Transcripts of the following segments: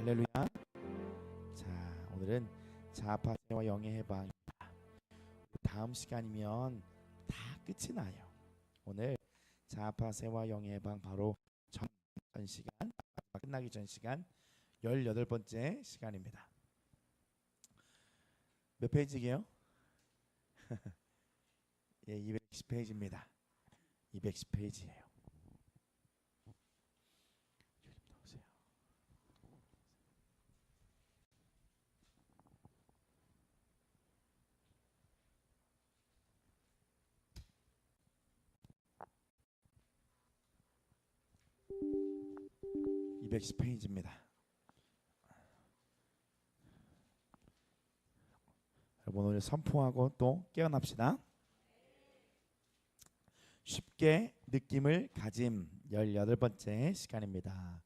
할렐루야. 자, 오늘은 자아파세와 영의 해방입니다. 다음 시간이면 다 끝이 나요. 오늘 자아파세와 영의 해방 바로 전 시간, 끝나기 전 시간 18번째 시간입니다. 몇 페이지게요? 예, 210페이지입니다. 210페이지예요. 210페이지입니다. 여러분 오늘 선포하고 또 깨어납시다. 쉽게 느낌을 가짐 18번째 시간입니다.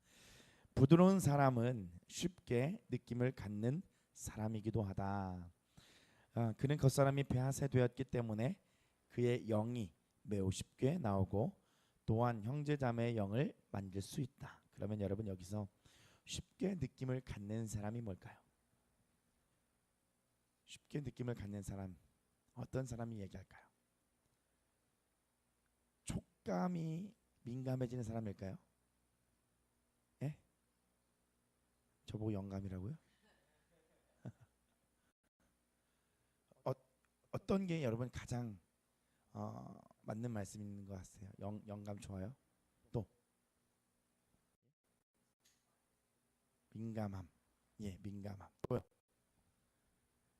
부드러운 사람은 쉽게 느낌을 갖는 사람이기도 하다. 그는 겉사람이 폐하세되었기 때문에 그의 영이 매우 쉽게 나오고 또한 형제자매의 영을 만질 수 있다. 그러면 여러분 여기서 쉽게 느낌을 갖는 사람이 뭘까요? 쉽게 느낌을 갖는 사람, 어떤 사람이 얘기할까요? 촉감이 민감해지는 사람일까요? 예? 저보고 영감이라고요? 어떤 게 여러분 가장 맞는 말씀인 것 같아요? 영감 좋아요? 또 민감함, 예, 민감함. 또요?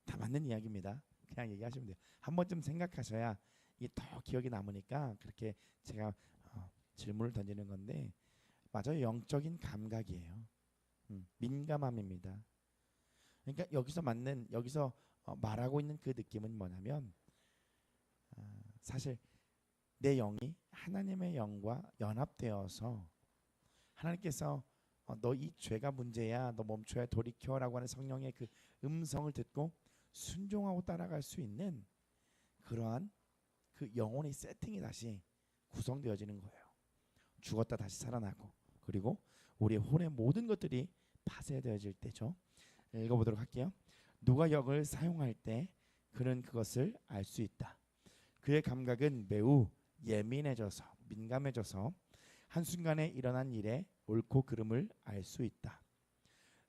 다 맞는 이야기입니다. 그냥 얘기하시면 돼요. 한 번쯤 생각하셔야 이게 더 기억이 남으니까 그렇게 제가 질문을 던지는 건데 맞아요. 영적인 감각이에요. 민감함입니다. 그러니까 여기서 말하고 있는 그 느낌은 뭐냐면 사실 내 영이 하나님의 영과 연합되어서 하나님께서 너 이 죄가 문제야, 너 멈춰야 돌이켜라고 하는 성령의 그 음성을 듣고 순종하고 따라갈 수 있는 그러한 그 영혼의 세팅이 다시 구성되어지는 거예요. 죽었다 다시 살아나고 그리고 우리의 혼의 모든 것들이 파쇄되어질 때죠. 읽어보도록 할게요. 누가 영을 사용할 때 그는 그것을 알 수 있다. 그의 감각은 매우 예민해져서 민감해져서 한순간에 일어난 일에 옳고 그름을 알 수 있다.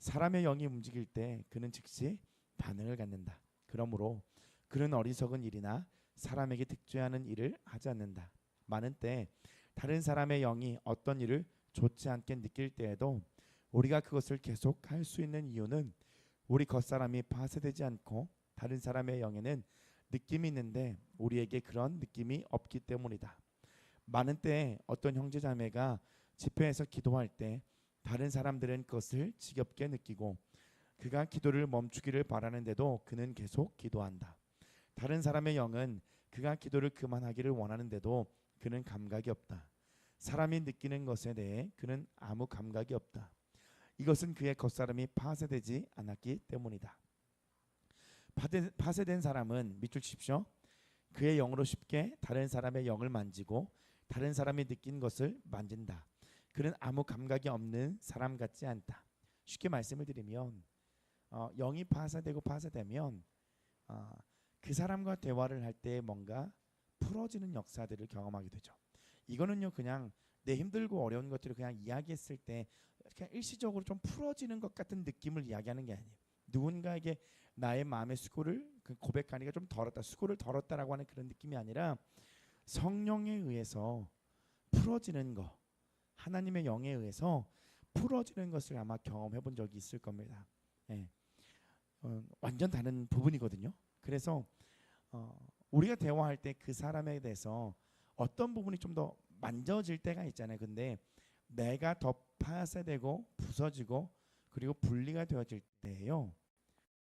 사람의 영이 움직일 때 그는 즉시 반응을 갖는다. 그러므로 그는 어리석은 일이나 사람에게 득죄하는 일을 하지 않는다. 많은 때 다른 사람의 영이 어떤 일을 좋지 않게 느낄 때에도 우리가 그것을 계속 할 수 있는 이유는 우리 겉사람이 파쇄되지 않고 다른 사람의 영에는 느낌이 있는데 우리에게 그런 느낌이 없기 때문이다. 많은 때 어떤 형제자매가 집회에서 기도할 때 다른 사람들은 그것을 지겹게 느끼고 그가 기도를 멈추기를 바라는데도 그는 계속 기도한다. 다른 사람의 영은 그가 기도를 그만하기를 원하는데도 그는 감각이 없다. 사람이 느끼는 것에 대해 그는 아무 감각이 없다. 이것은 그의 겉사람이 파쇄되지 않았기 때문이다. 파쇄된 사람은 밑줄 치십시오. 그의 영으로 쉽게 다른 사람의 영을 만지고 다른 사람이 느낀 것을 만진다. 그는 아무 감각이 없는 사람 같지 않다. 쉽게 말씀을 드리면 영이 파쇄되면 그 사람과 대화를 할 때 뭔가 풀어지는 역사들을 경험하게 되죠. 이거는요 그냥 내 힘들고 어려운 것들을 그냥 이야기했을 때 그냥 일시적으로 좀 풀어지는 것 같은 느낌을 이야기하는 게 아니에요. 누군가에게 나의 마음의 수고를 고백하니까 좀 덜었다, 수고를 덜었다라고 하는 그런 느낌이 아니라 성령에 의해서 풀어지는 거, 하나님의 영에 의해서 풀어지는 것을 아마 경험해 본 적이 있을 겁니다. 예. 완전 다른 부분이거든요. 그래서 우리가 대화할 때 그 사람에 대해서 어떤 부분이 좀 더 만져질 때가 있잖아요. 근데 내가 더 파쇄되고 부서지고 그리고 분리가 되어질 때예요.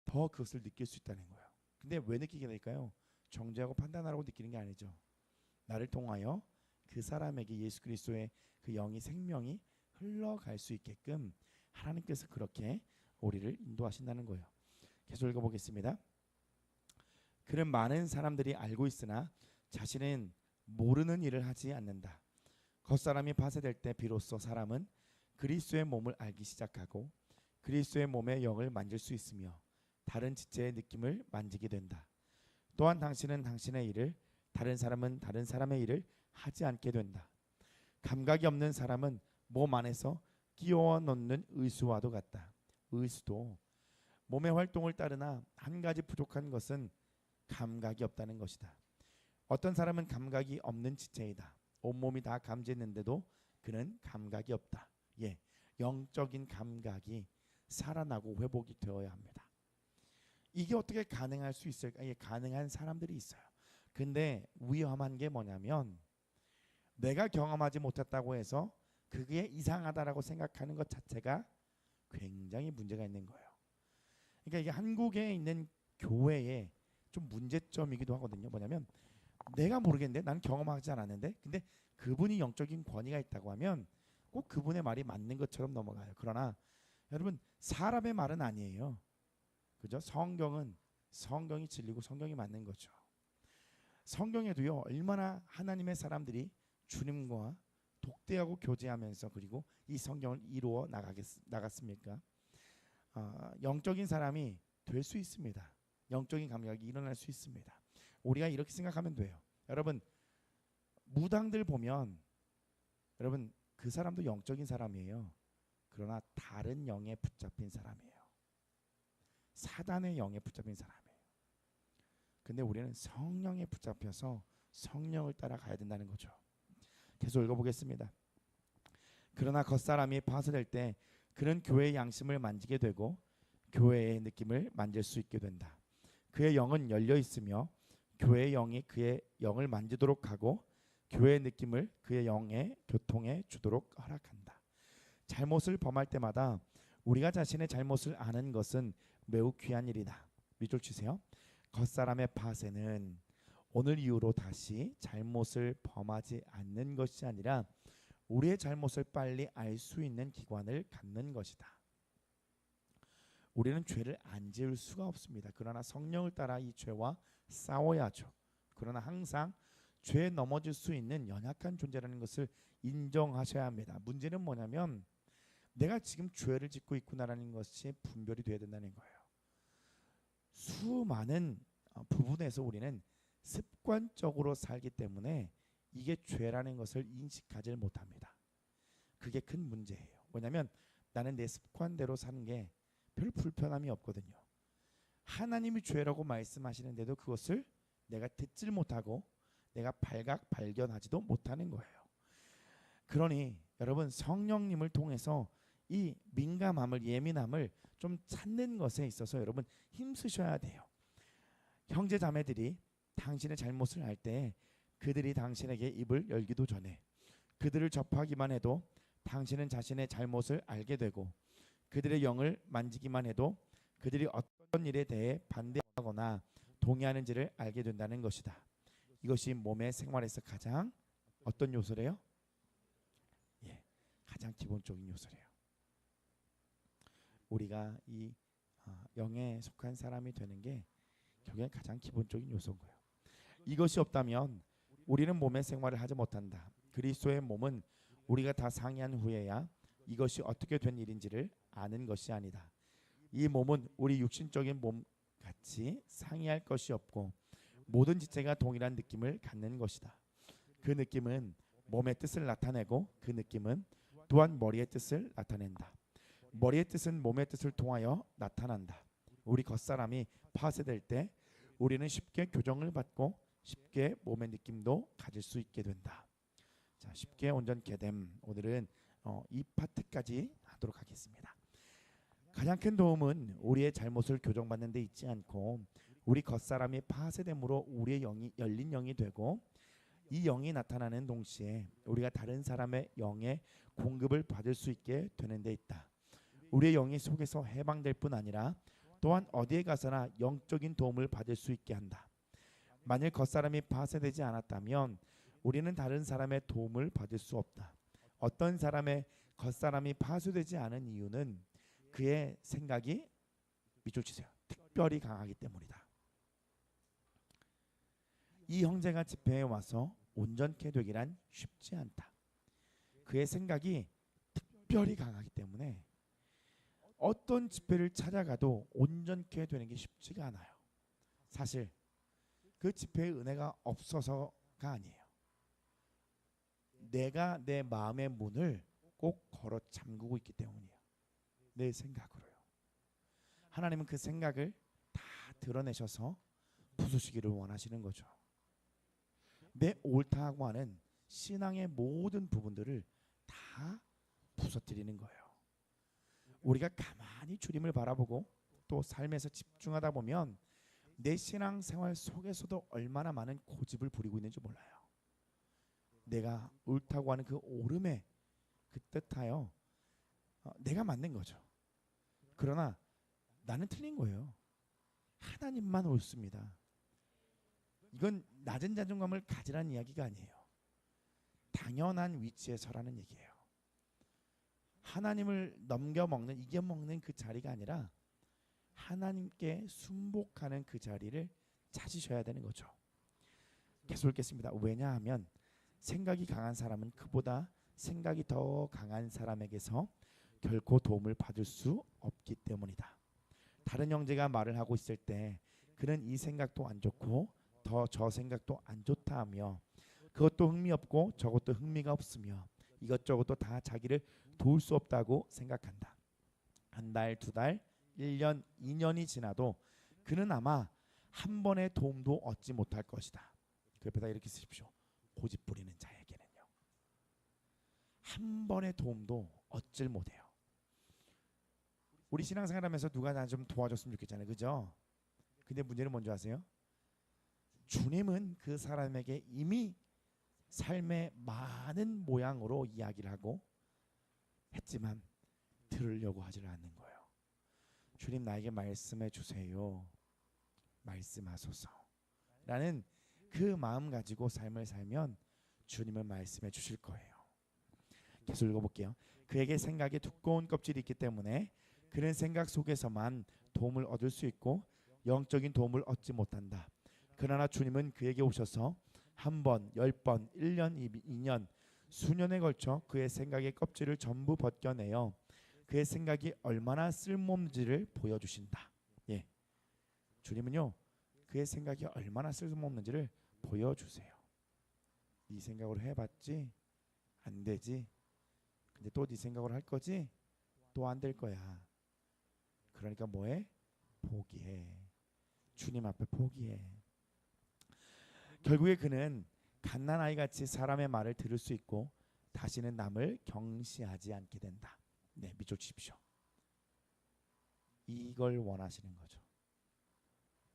더 그것을 느낄 수 있다는 거예요. 근데 왜 느끼게 될까요? 정죄하고 판단하라고 느끼는 게 아니죠. 나를 통하여 그 사람에게 예수 그리스도의 그 영이 생명이 흘러갈 수 있게끔 하나님께서 그렇게 우리를 인도하신다는 거예요. 계속 읽어보겠습니다. 그는 많은 사람들이 알고 있으나 자신은 모르는 일을 하지 않는다. 겉사람이 파쇄될 때 비로소 사람은 그리스도의 몸을 알기 시작하고 그리스도의 몸의 영을 만질 수 있으며 다른 지체의 느낌을 만지게 된다. 또한 당신은 당신의 일을, 다른 사람은 다른 사람의 일을 하지 않게 된다. 감각이 없는 사람은 몸 안에서 끼워 넣는 의수와도 같다. 의수도 몸의 활동을 따르나 한 가지 부족한 것은 감각이 없다는 것이다. 어떤 사람은 감각이 없는 지체이다. 온몸이 다 감지했는데도 그는 감각이 없다. 예, 영적인 감각이 살아나고 회복이 되어야 합니다. 이게 어떻게 가능할 수 있을까? 예, 가능한 사람들이 있어요. 근데 위험한 게 뭐냐면 내가 경험하지 못했다고 해서 그게 이상하다라고 생각하는 것 자체가 굉장히 문제가 있는 거예요. 그러니까 이게 한국에 있는 교회의 좀 문제점이기도 하거든요. 뭐냐면 내가 모르겠는데, 나는 경험하지 않았는데, 근데 그분이 영적인 권위가 있다고 하면 꼭 그분의 말이 맞는 것처럼 넘어가요. 그러나 여러분, 사람의 말은 아니에요. 그죠? 성경이 진리고 성경이 맞는 거죠. 성경에도요, 얼마나 하나님의 사람들이 주님과 독대하고 교제하면서 그리고 이 성경을 이루어 나갔습니까? 영적인 사람이 될 수 있습니다. 영적인 감각이 일어날 수 있습니다. 우리가 이렇게 생각하면 돼요. 여러분, 무당들 보면 여러분, 그 사람도 영적인 사람이에요. 그러나 다른 영에 붙잡힌 사람이에요. 사단의 영에 붙잡힌 사람이에요. 근데 우리는 성령에 붙잡혀서 성령을 따라가야 된다는 거죠. 계속 읽어보겠습니다. 그러나 겉사람이 파쇄될 때 그는 교회의 양심을 만지게 되고 교회의 느낌을 만질 수 있게 된다. 그의 영은 열려 있으며 교회의 영이 그의 영을 만지도록 하고 교회의 느낌을 그의 영의 교통에 주도록 허락한다. 잘못을 범할 때마다 우리가 자신의 잘못을 아는 것은 매우 귀한 일이다. 밑줄 치세요. 겉사람의 파쇄는 오늘 이후로 다시 잘못을 범하지 않는 것이 아니라 우리의 잘못을 빨리 알 수 있는 기관을 갖는 것이다. 우리는 죄를 안 지을 수가 없습니다. 그러나 성령을 따라 이 죄와 싸워야죠. 그러나 항상 죄에 넘어질 수 있는 연약한 존재라는 것을 인정하셔야 합니다. 문제는 뭐냐면 내가 지금 죄를 짓고 있구나라는 것이 분별이 돼야 된다는 거예요. 수많은 부분에서 우리는 습관적으로 살기 때문에 이게 죄라는 것을 인식하지 못합니다. 그게 큰 문제예요. 왜냐하면 나는 내 습관대로 사는 게 별 불편함이 없거든요. 하나님이 죄라고 말씀하시는데도 그것을 내가 듣질 못하고 내가 발견하지도 못하는 거예요. 그러니 여러분, 성령님을 통해서 이 민감함을, 예민함을 좀 찾는 것에 있어서 여러분 힘쓰셔야 돼요. 형제 자매들이 당신의 잘못을 알 때 그들이 당신에게 입을 열기도 전에 그들을 접하기만 해도 당신은 자신의 잘못을 알게 되고 그들의 영을 만지기만 해도 그들이 어떤 일에 대해 반대하거나 동의하는지를 알게 된다는 것이다. 이것이 몸의 생활에서 가장 어떤 요소래요? 예, 가장 기본적인 요소래요. 우리가 이 영에 속한 사람이 되는 게 결국엔 가장 기본적인 요소인 거예요. 이것이 없다면 우리는 몸의 생활을 하지 못한다. 그리스도의 몸은 우리가 다 상의한 후에야 이것이 어떻게 된 일인지를 아는 것이 아니다. 이 몸은 우리 육신적인 몸 같이 상의할 것이 없고 모든 지체가 동일한 느낌을 갖는 것이다. 그 느낌은 몸의 뜻을 나타내고 그 느낌은 또한 머리의 뜻을 나타낸다. 머리의 뜻은 몸의 뜻을 통하여 나타난다. 우리 겉사람이 파쇄될 때 우리는 쉽게 교정을 받고 쉽게 몸의 느낌도 가질 수 있게 된다. 자, 쉽게 온전 개됨, 오늘은 이 파트까지 하도록 하겠습니다. 가장 큰 도움은 우리의 잘못을 교정받는 데 있지 않고 우리 겉사람이 파쇄됨으로 우리의 영이 열린 영이 되고 이 영이 나타나는 동시에 우리가 다른 사람의 영의 공급을 받을 수 있게 되는 데 있다. 우리의 영이 속에서 해방될 뿐 아니라 또한 어디에 가서나 영적인 도움을 받을 수 있게 한다. 만일 겉사람이 파쇄되지 않았다면 우리는 다른 사람의 도움을 받을 수 없다. 어떤 사람의 겉사람이 파쇄되지 않은 이유는 그의 생각이 밑줄 치세요. 특별히 강하기 때문이다. 이 형제가 집회에 와서 온전케 되기란 쉽지 않다. 그의 생각이 특별히 강하기 때문에 어떤 집회를 찾아가도 온전케 되는 게 쉽지가 않아요. 사실 그 집회의 은혜가 없어서가 아니에요. 내가 내 마음의 문을 꼭 걸어 잠그고 있기 때문이에요. 내 생각으로요. 하나님은 그 생각을 다 드러내셔서 부수시기를 원하시는 거죠. 내 옳다고 하는 신앙의 모든 부분들을 다 부서뜨리는 거예요. 우리가 가만히 주님을 바라보고 또 삶에서 집중하다 보면 내 신앙 생활 속에서도 얼마나 많은 고집을 부리고 있는지 몰라요. 내가 옳다고 하는 그 옳음에 그 뜻하여 내가 맞는 거죠. 그러나 나는 틀린 거예요. 하나님만 옳습니다. 이건 낮은 자존감을 가지라는 이야기가 아니에요. 당연한 위치에 서라는 얘기예요. 하나님을 넘겨먹는, 이겨먹는 그 자리가 아니라 하나님께 순복하는 그 자리를 찾으셔야 되는 거죠. 계속 읽겠습니다. 왜냐하면 생각이 강한 사람은 그보다 생각이 더 강한 사람에게서 결코 도움을 받을 수 없기 때문이다. 다른 형제가 말을 하고 있을 때 그는 이 생각도 안 좋고 더 저 생각도 안 좋다 하며 그것도 흥미없고 저것도 흥미가 없으며 이것저것도 다 자기를 도울 수 없다고 생각한다. 한 달, 두 달, 1년, 2년이 지나도 그는 아마 한 번의 도움도 얻지 못할 것이다. 그 옆에다 이렇게 쓰십시오. 고집 부리는 자에게는요. 한 번의 도움도 얻질 못해요. 우리 신앙생활하면서 누가 나 좀 도와줬으면 좋겠잖아요. 그죠? 근데 문제는 뭔지 아세요? 주님은 그 사람에게 이미 삶의 많은 모양으로 이야기를 하고 했지만 들으려고 하지 않는 거예요. 주님 나에게 말씀해 주세요. 말씀하소서. 라는 그 마음 가지고 삶을 살면 주님은 말씀해 주실 거예요. 계속 읽어볼게요. 그에게 생각에 두꺼운 껍질이 있기 때문에 그는 생각 속에서만 도움을 얻을 수 있고 영적인 도움을 얻지 못한다. 그러나 주님은 그에게 오셔서 한 번, 10번, 1년, 2년, 수년에 걸쳐 그의 생각의 껍질을 전부 벗겨내어 그의 생각이 얼마나 쓸모없는지를 보여주신다. 예, 주님은요 그의 생각이 얼마나 쓸모없는지를 보여주세요. 네 생각으로 해봤지? 안 되지? 근데 또 네 생각으로 할 거지? 또 안 될 거야. 그러니까 뭐해? 포기해. 주님 앞에 포기해. 결국에 그는 갓난아이 같이 사람의 말을 들을 수 있고 다시는 남을 경시하지 않게 된다. 네, 밑줄 치십시오. 이걸 원하시는 거죠.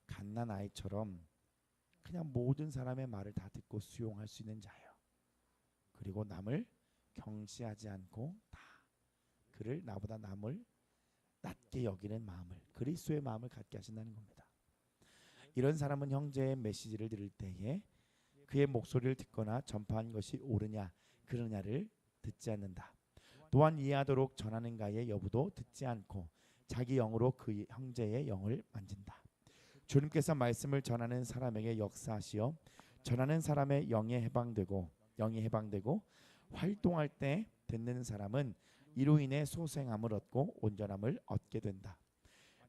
갓난아이처럼 그냥 모든 사람의 말을 다 듣고 수용할 수 있는 자예요. 그리고 남을 경시하지 않고 다 그를 나보다 남을 낮게 여기는 마음을, 그리스도의 마음을 갖게 하신다는 겁니다. 이런 사람은 형제의 메시지를 들을 때에 그의 목소리를 듣거나 전파한 것이 옳으냐 그르냐를 듣지 않는다. 또한 이해하도록 전하는가의 여부도 듣지 않고 자기 영으로 그 형제의 영을 만진다. 주님께서 말씀을 전하는 사람에게 역사하시어 전하는 사람의 영에 해방되고 활동할 때 듣는 사람은 이로 인해 소생함을 얻고 온전함을 얻게 된다.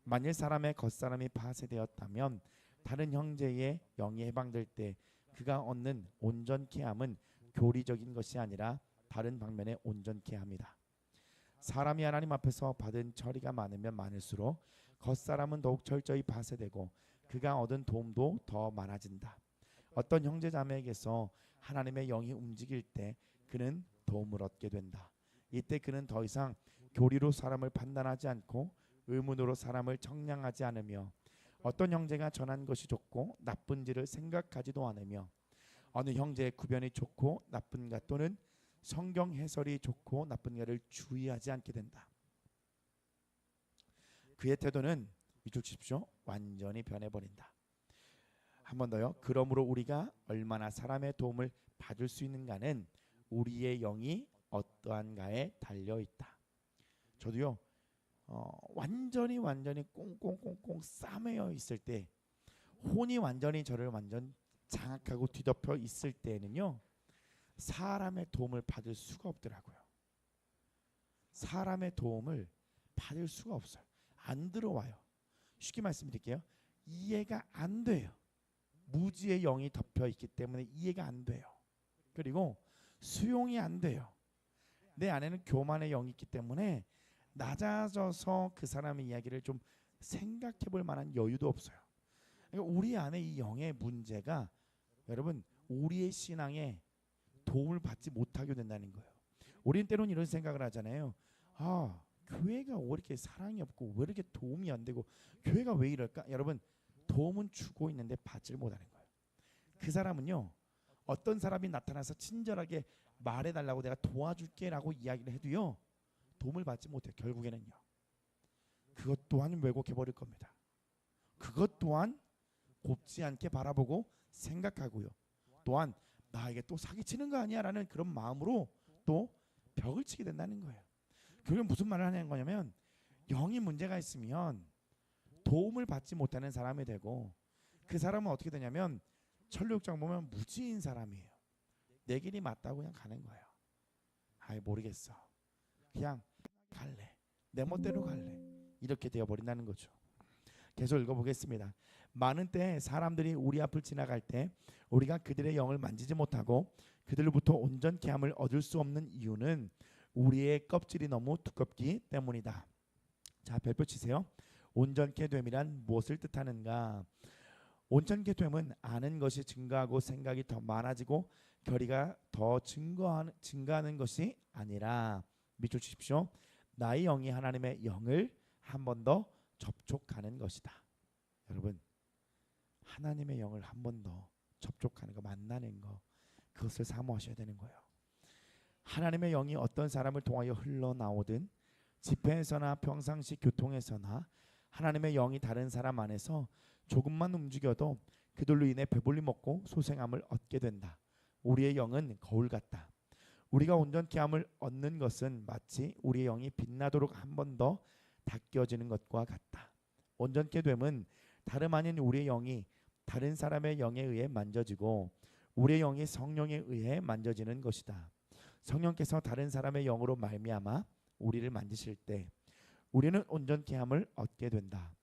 만일 사람의 겉사람이 파쇄되었다면 다른 형제의 영이 해방될 때 그가 얻는 온전케 함은 교리적인 것이 아니라 다른 방면에 온전케 함이다. 사람이 하나님 앞에서 받은 처리가 많으면 많을수록 겉사람은 더욱 철저히 파쇄되고 그가 얻은 도움도 더 많아진다. 어떤 형제 자매에게서 하나님의 영이 움직일 때 그는 도움을 얻게 된다. 이때 그는 더 이상 교리로 사람을 판단하지 않고 의문으로 사람을 청량하지 않으며 어떤 형제가 전한 것이 좋고 나쁜지를 생각하지도 않으며 어느 형제의 구변이 좋고 나쁜가 또는 성경 해설이 좋고 나쁜가를 주의하지 않게 된다. 그의 태도는 밑줄 치십시오. 완전히 변해버린다. 한 번 더요. 그러므로 우리가 얼마나 사람의 도움을 받을 수 있는가는 우리의 영이 어떠한가에 달려있다. 저도요 완전히 꽁꽁꽁꽁 싸매어 있을 때, 혼이 완전히 저를 완전 장악하고 뒤덮여 있을 때는요 사람의 도움을 받을 수가 없더라고요. 사람의 도움을 받을 수가 없어요. 안 들어와요. 쉽게 말씀드릴게요. 이해가 안 돼요. 무지의 영이 덮여 있기 때문에 이해가 안 돼요. 그리고 수용이 안 돼요. 내 안에는 교만의 영이 있기 때문에 낮아져서 그 사람의 이야기를 좀 생각해 볼 만한 여유도 없어요. 그러니까 우리 안에 이 영의 문제가 여러분 우리의 신앙에 도움을 받지 못하게 된다는 거예요. 우리는 때로는 이런 생각을 하잖아요. 아, 교회가 왜 이렇게 사랑이 없고 왜 이렇게 도움이 안 되고 교회가 왜 이럴까? 여러분 도움은 주고 있는데 받지를 못하는 거예요. 그 사람은요 어떤 사람이 나타나서 친절하게 말해달라고 내가 도와줄게라고 이야기를 해도요 도움을 받지 못해요. 결국에는요 그것 또한 왜곡해버릴 겁니다. 그것 또한 곱지 않게 바라보고 생각하고요. 또한 나에게 또 사기치는 거 아니야 라는 그런 마음으로 또 벽을 치게 된다는 거예요. 결국엔 무슨 말을 하냐는 거냐면 영이 문제가 있으면 도움을 받지 못하는 사람이 되고 그 사람은 어떻게 되냐면 천류욕장 보면 무지인 사람이에요. 내 길이 맞다고 그냥 가는 거예요. 아이 모르겠어. 그냥 갈래. 내 멋대로 갈래. 이렇게 되어버린다는 거죠. 계속 읽어보겠습니다. 많은 때 사람들이 우리 앞을 지나갈 때 우리가 그들의 영을 만지지 못하고 그들로부터 온전케 함을 얻을 수 없는 이유는 우리의 껍질이 너무 두껍기 때문이다. 자, 별표 치세요. 온전케 됨이란 무엇을 뜻하는가? 온전케 됨은 아는 것이 증가하고 생각이 더 많아지고 결의가 더 증가하는 것이 아니라 밑줄 치십시오. 나의 영이 하나님의 영을 한 번 더 접촉하는 것이다. 여러분 하나님의 영을 한 번 더 접촉하는 거, 만나는 거, 그것을 사모하셔야 되는 거예요. 하나님의 영이 어떤 사람을 통하여 흘러나오든 집회에서나 평상시 교통에서나 하나님의 영이 다른 사람 안에서 조금만 움직여도 그들로 인해 배불리 먹고 소생함을 얻게 된다. 우리의 영은 거울 같다. 우리가 온전케 함을 얻는 것은 마치 우리의 영이 빛나도록 한 번 더 닦여지는 것과 같다. 온전케 됨은 다름 아닌 우리의 영이 다른 사람의 영에 의해 만져지고 우리의 영이 성령에 의해 만져지는 것이다. 성령께서 다른 사람의 영으로 말미암아 우리를 만지실 때 우리는 온전케 함을 얻게 된다.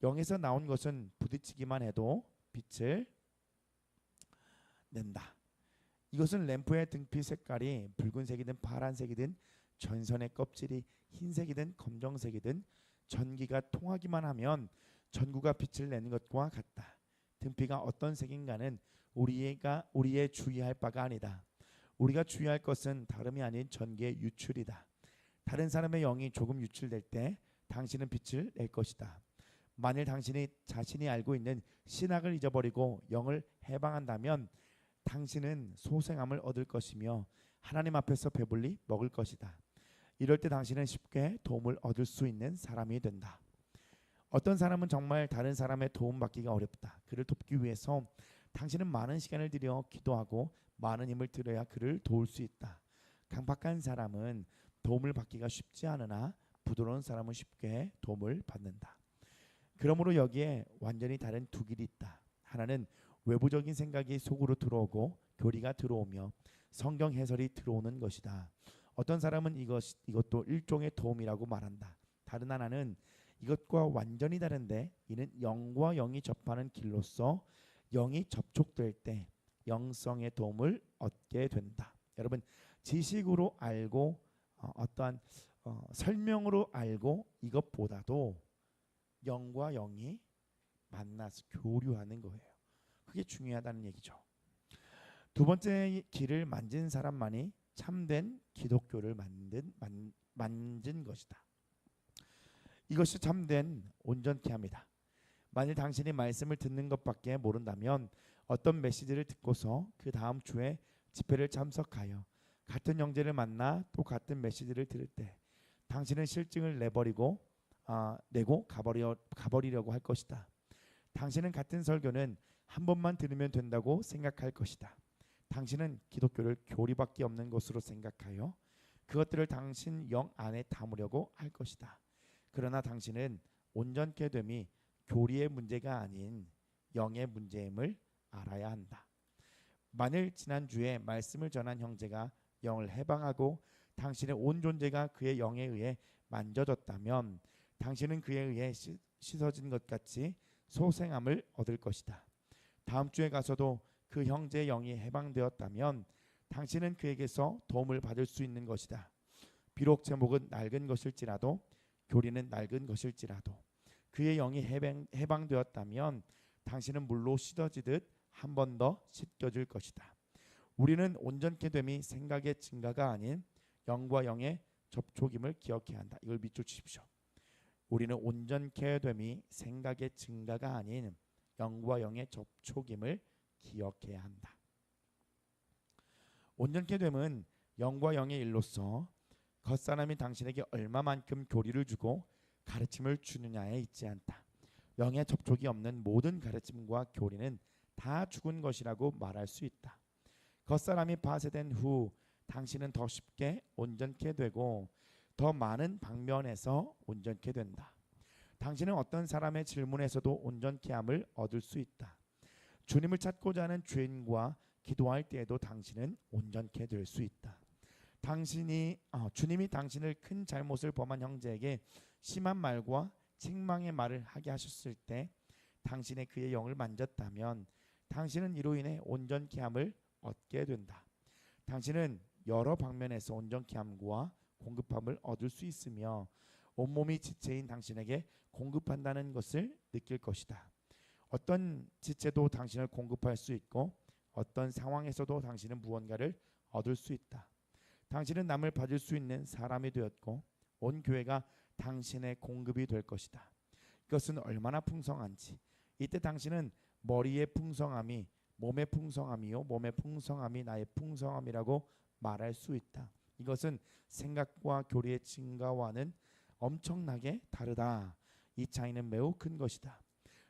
영에서 나온 것은 부딪히기만 해도 빛을 낸다. 이것은 램프의 등빛 색깔이 붉은색이든 파란색이든 전선의 껍질이 흰색이든 검정색이든 전기가 통하기만 하면 전구가 빛을 내는 것과 같다. 등피가 어떤 색인가는 우리의 주의할 바가 아니다. 우리가 주의할 것은 다름이 아닌 전기의 유출이다. 다른 사람의 영이 조금 유출될 때 당신은 빛을 낼 것이다. 만일 당신이 자신이 알고 있는 신학을 잊어버리고 영을 해방한다면 당신은 소생함을 얻을 것이며 하나님 앞에서 배불리 먹을 것이다. 이럴 때 당신은 쉽게 도움을 얻을 수 있는 사람이 된다. 어떤 사람은 정말 다른 사람의 도움받기가 어렵다. 그를 돕기 위해서 당신은 많은 시간을 들여 기도하고 많은 힘을 들여야 그를 도울 수 있다. 강박한 사람은 도움을 받기가 쉽지 않으나 부드러운 사람은 쉽게 도움을 받는다. 그러므로 여기에 완전히 다른 두 길이 있다. 하나는 외부적인 생각이 속으로 들어오고 교리가 들어오며 성경 해설이 들어오는 것이다. 어떤 사람은 이것도 일종의 도움이라고 말한다. 다른 하나는 이것과 완전히 다른데 이는 영과 영이 접하는 길로서 영이 접촉될 때 영성의 도움을 얻게 된다. 여러분 지식으로 알고 어떠한 설명으로 알고 이것보다도 영과 영이 만나서 교류하는 거예요. 그게 중요하다는 얘기죠. 두 번째 길을 만진 사람만이 참된 기독교를 만진 것이다. 이것이 참된 온전케 합니다. 만일 당신이 말씀을 듣는 것밖에 모른다면 어떤 메시지를 듣고서 그 다음 주에 집회를 참석하여 같은 형제를 만나 또 같은 메시지를 들을 때 당신은 실증을 내고 가버리려고 할 것이다. 당신은 같은 설교는 한 번만 들으면 된다고 생각할 것이다. 당신은 기독교를 교리밖에 없는 것으로 생각하여 그것들을 당신 영 안에 담으려고 할 것이다. 그러나 당신은 온전케 됨이 교리의 문제가 아닌 영의 문제임을 알아야 한다. 만일 지난주에 말씀을 전한 형제가 영을 해방하고 당신의 온 존재가 그의 영에 의해 만져졌다면 당신은 그에 의해 씻어진 것 같이 소생함을 얻을 것이다. 다음 주에 가서도 그 형제의 영이 해방되었다면 당신은 그에게서 도움을 받을 수 있는 것이다. 비록 제목은 낡은 것일지라도 교리는 낡은 것일지라도 그의 영이 해방되었다면 당신은 물로 씻어지듯 한 번 더 씻겨질 것이다. 우리는 온전케 됨이 생각의 증가가 아닌 영과 영의 접촉임을 기억해야 한다. 이걸 밑줄 치십시오. 우리는 온전케 됨이 생각의 증가가 아닌 영과 영의 접촉임을 기억해야 한다. 온전케 됨은 영과 영의 일로서 겉사람이 당신에게 얼마만큼 교리를 주고 가르침을 주느냐에 있지 않다. 영의 접촉이 없는 모든 가르침과 교리는 다 죽은 것이라고 말할 수 있다. 겉사람이 파쇄된 후 당신은 더 쉽게 온전케 되고 더 많은 방면에서 온전케 된다. 당신은 어떤 사람의 질문에서도 온전케 함을 얻을 수 있다. 주님을 찾고자 하는 죄인과 기도할 때에도 당신은 온전케 될 수 있다. 주님이 당신을 큰 잘못을 범한 형제에게 심한 말과 책망의 말을 하게 하셨을 때 당신의 그의 영을 만졌다면 당신은 이로 인해 온전케 함을 얻게 된다. 당신은 여러 방면에서 온전케 함과 공급함을 얻을 수 있으며 온몸이 지체인 당신에게 공급한다는 것을 느낄 것이다. 어떤 지체도 당신을 공급할 수 있고 어떤 상황에서도 당신은 무언가를 얻을 수 있다. 당신은 남을 받을 수 있는 사람이 되었고 온 교회가 당신의 공급이 될 것이다. 이것은 얼마나 풍성한지. 이때 당신은 머리의 풍성함이 몸의 풍성함이요 몸의 풍성함이 나의 풍성함이라고 말할 수 있다. 이것은 생각과 교리의 증가와는 엄청나게 다르다. 이 차이는 매우 큰 것이다.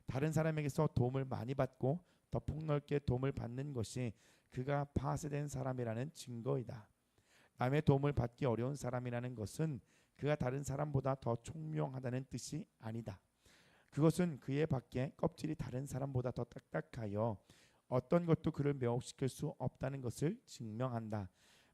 다른 사람에게서 도움을 많이 받고 더 폭넓게 도움을 받는 것이 그가 파쇄된 사람이라는 증거이다. 남의 도움을 받기 어려운 사람이라는 것은 그가 다른 사람보다 더 총명하다는 뜻이 아니다. 그것은 그의 밖에 껍질이 다른 사람보다 더 딱딱하여 어떤 것도 그를 매혹시킬 수 없다는 것을 증명한다.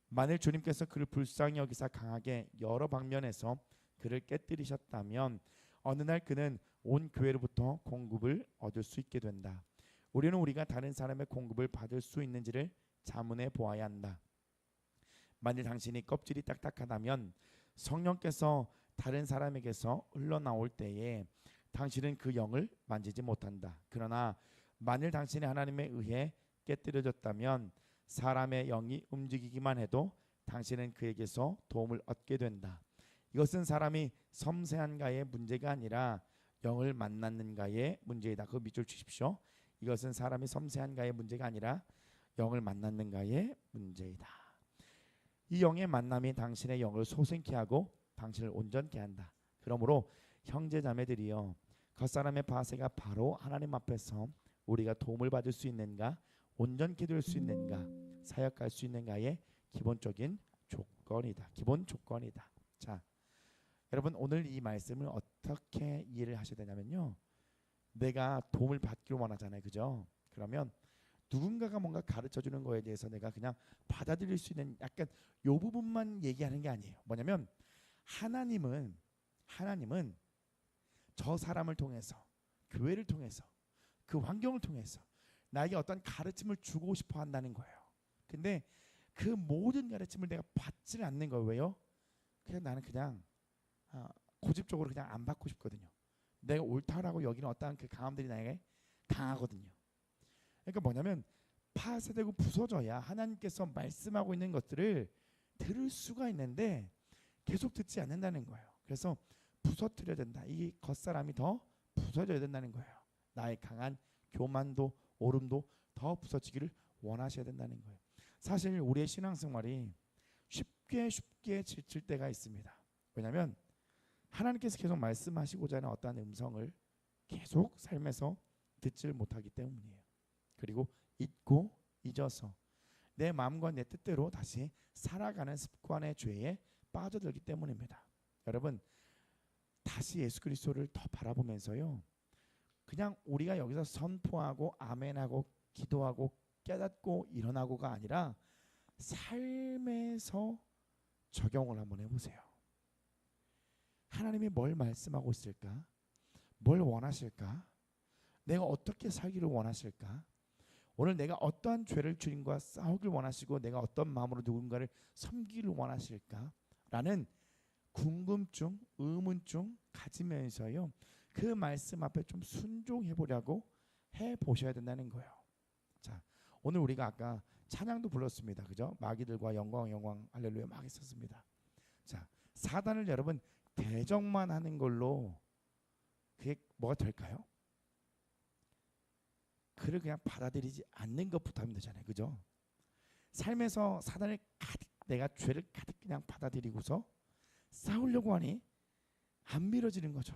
만일 주님께서 그를 불쌍히 여기사 강하게 여러 방면에서 그를 깨뜨리셨다면 어느 날 그는 온 교회로부터 공급을 얻을 수 있게 된다. 우리는 우리가 다른 사람의 공급을 받을 수 있는지를 자문해 보아야 한다. 만일 당신이 껍질이 딱딱하다면 성령께서 다른 사람에게서 흘러나올 때에 당신은 그 영을 만지지 못한다. 그러나 만일 당신이 하나님에 의해 깨뜨려졌다면 사람의 영이 움직이기만 해도 당신은 그에게서 도움을 얻게 된다. 이것은 사람이 섬세한가의 문제가 아니라 영을 만났는가의 문제이다. 그 밑줄 치십시오. 이것은 사람이 섬세한가의 문제가 아니라 영을 만났는가의 문제이다. 이 영의 만남이 당신의 영을 소생케 하고 당신을 온전케 한다. 그러므로 형제자매들이여, 겉사람의 파쇄가 바로 하나님 앞에서 우리가 도움을 받을 수 있는가, 온전케 될 수 있는가, 사역할 수 있는가의 기본적인 조건이다. 기본 조건이다. 자, 여러분 오늘 이 말씀을 어떻게 이해를 하셔야 되냐면요, 내가 도움을 받기를 원하잖아요, 그죠? 그러면 누군가가 뭔가 가르쳐주는 거에 대해서 내가 그냥 받아들일 수 있는 약간 요 부분만 얘기하는 게 아니에요. 뭐냐면 하나님은 저 사람을 통해서, 교회를 통해서, 그 환경을 통해서 나에게 어떤 가르침을 주고 싶어 한다는 거예요. 근데 그 모든 가르침을 내가 받지를 않는 거예요. 왜요? 그냥 나는 그냥 고집적으로 그냥 안 받고 싶거든요. 내가 옳다라고 여기는 어떠한 그 강함들이 나에게 강하거든요. 그러니까 뭐냐면 파쇄되고 부서져야 하나님께서 말씀하고 있는 것들을 들을 수가 있는데 계속 듣지 않는다는 거예요. 그래서 부서뜨려야 된다. 이 겉사람이 더 부서져야 된다는 거예요. 나의 강한 교만도 오름도 더 부서지기를 원하셔야 된다는 거예요. 사실 우리의 신앙생활이 쉽게 지칠 때가 있습니다. 왜냐하면 하나님께서 계속 말씀하시고자 하는 어떠한 음성을 계속 삶에서 듣질 못하기 때문이에요. 그리고 잊고 잊어서 내 마음과 내 뜻대로 다시 살아가는 습관의 죄에 빠져들기 때문입니다. 여러분, 다시 예수 그리스도를 더 바라보면서요, 그냥 우리가 여기서 선포하고 아멘하고 기도하고 깨닫고 일어나고가 아니라 삶에서 적용을 한번 해보세요. 하나님이 뭘 말씀하고 있을까? 뭘 원하실까? 내가 어떻게 살기를 원하실까? 오늘 내가 어떠한 죄를 주님과 싸우길 원하시고 내가 어떤 마음으로 누군가를 섬기기를 원하실까? 라는 궁금증, 의문증 가지면서요, 그 말씀 앞에 좀 순종해 보려고 해 보셔야 된다는 거예요. 자, 오늘 우리가 아까 찬양도 불렀습니다. 그죠? 마귀들과 영광 영광 할렐루야 막 했었습니다. 자, 사단을 여러분 대적만 하는 걸로 그게 뭐가 될까요? 그를 그냥 받아들이지 않는 것부터 하면 되잖아요. 그죠? 삶에서 사단을 가득, 내가 죄를 가득 그냥 받아들이고서 싸우려고 하니 안 밀어지는 거죠.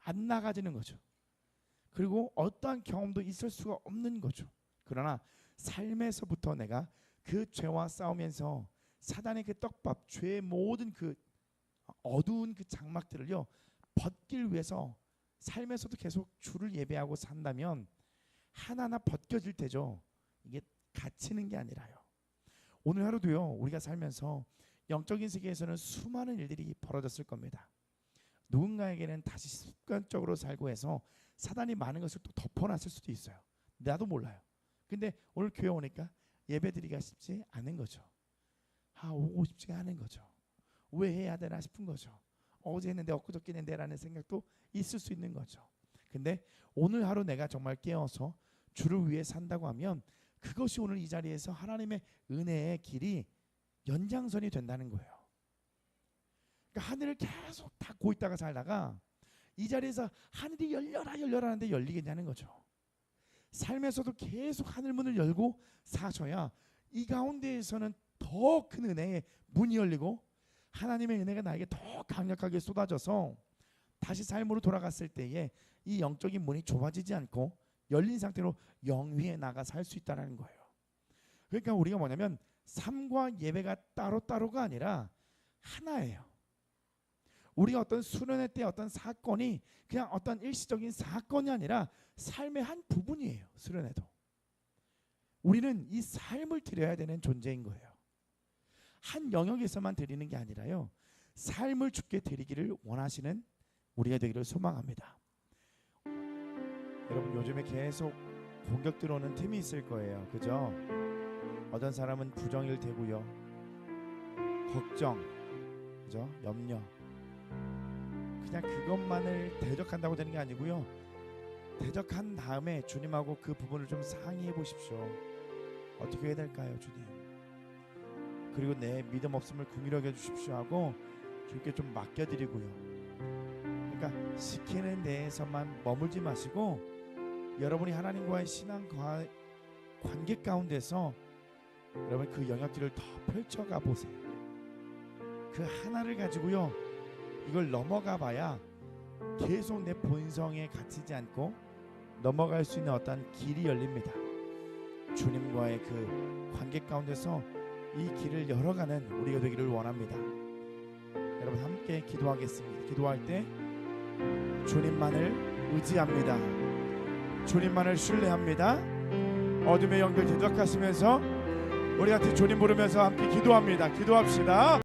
안 나가지는 거죠. 그리고 어떠한 경험도 있을 수가 없는 거죠. 그러나 삶에서부터 내가 그 죄와 싸우면서 사단의 그 떡밥, 죄의 모든 그 어두운 그 장막들을요 벗길 위해서 삶에서도 계속 주를 예배하고 산다면 하나하나 벗겨질 때죠. 이게 갇히는 게 아니라요. 오늘 하루도요 우리가 살면서 영적인 세계에서는 수많은 일들이 벌어졌을 겁니다. 누군가에게는 다시 습관적으로 살고 해서 사단이 많은 것을 또 덮어놨을 수도 있어요. 나도 몰라요. 근데 오늘 교회 오니까 예배드리기가 쉽지 않은 거죠. 오고 싶지가 않은 거죠. 왜 해야 되나 싶은 거죠. 어제 했는데 엊그저께 했는데 라는 생각도 있을 수 있는 거죠. 근데 오늘 하루 내가 정말 깨어서 주를 위해 산다고 하면 그것이 오늘 이 자리에서 하나님의 은혜의 길이 연장선이 된다는 거예요. 그러니까 하늘을 계속 닫고 있다가 살다가 이 자리에서 하늘이 열려라 열려라 하는데 열리겠냐는 거죠. 삶에서도 계속 하늘문을 열고 사셔야 이 가운데에서는 더 큰 은혜의 문이 열리고 하나님의 은혜가 나에게 더 강력하게 쏟아져서 다시 삶으로 돌아갔을 때에 이 영적인 문이 좁아지지 않고 열린 상태로 영위에 나가 살 수 있다는 거예요. 그러니까 우리가 뭐냐면 삶과 예배가 따로따로가 아니라 하나예요. 우리가 어떤 수련회 때 어떤 사건이 그냥 어떤 일시적인 사건이 아니라 삶의 한 부분이에요. 수련회도 우리는 이 삶을 드려야 되는 존재인 거예요. 한 영역에서만 드리는 게 아니라요 삶을 주께 드리기를 원하시는 우리가 되기를 소망합니다. 여러분 요즘에 계속 공격 들어오는 틈이 있을 거예요. 그죠? 어떤 사람은 부정일 테고요, 걱정, 그죠? 염려, 그냥 그것만을 대적한다고 되는 게 아니고요, 대적한 다음에 주님하고 그 부분을 좀 상의해 보십시오. 어떻게 해야 될까요, 주님? 그리고 내 믿음 없음을 긍휼히 여겨 주십시오 하고 주님께 좀 맡겨드리고요. 그러니까 시키는 데에서만 머물지 마시고 여러분이 하나님과의 신앙 관계 가운데서 여러분 그 영역들을 더 펼쳐가 보세요. 그 하나를 가지고요 이걸 넘어가 봐야 계속 내 본성에 갇히지 않고 넘어갈 수 있는 어떤 길이 열립니다. 주님과의 그 관계 가운데서 이 길을 열어가는 우리가 되기를 원합니다. 여러분 함께 기도하겠습니다. 기도할 때 주님만을 의지합니다. 주님만을 신뢰합니다. 어둠의 영들 대적하시면서 우리 같이 주님 부르면서 함께 기도합니다. 기도합시다.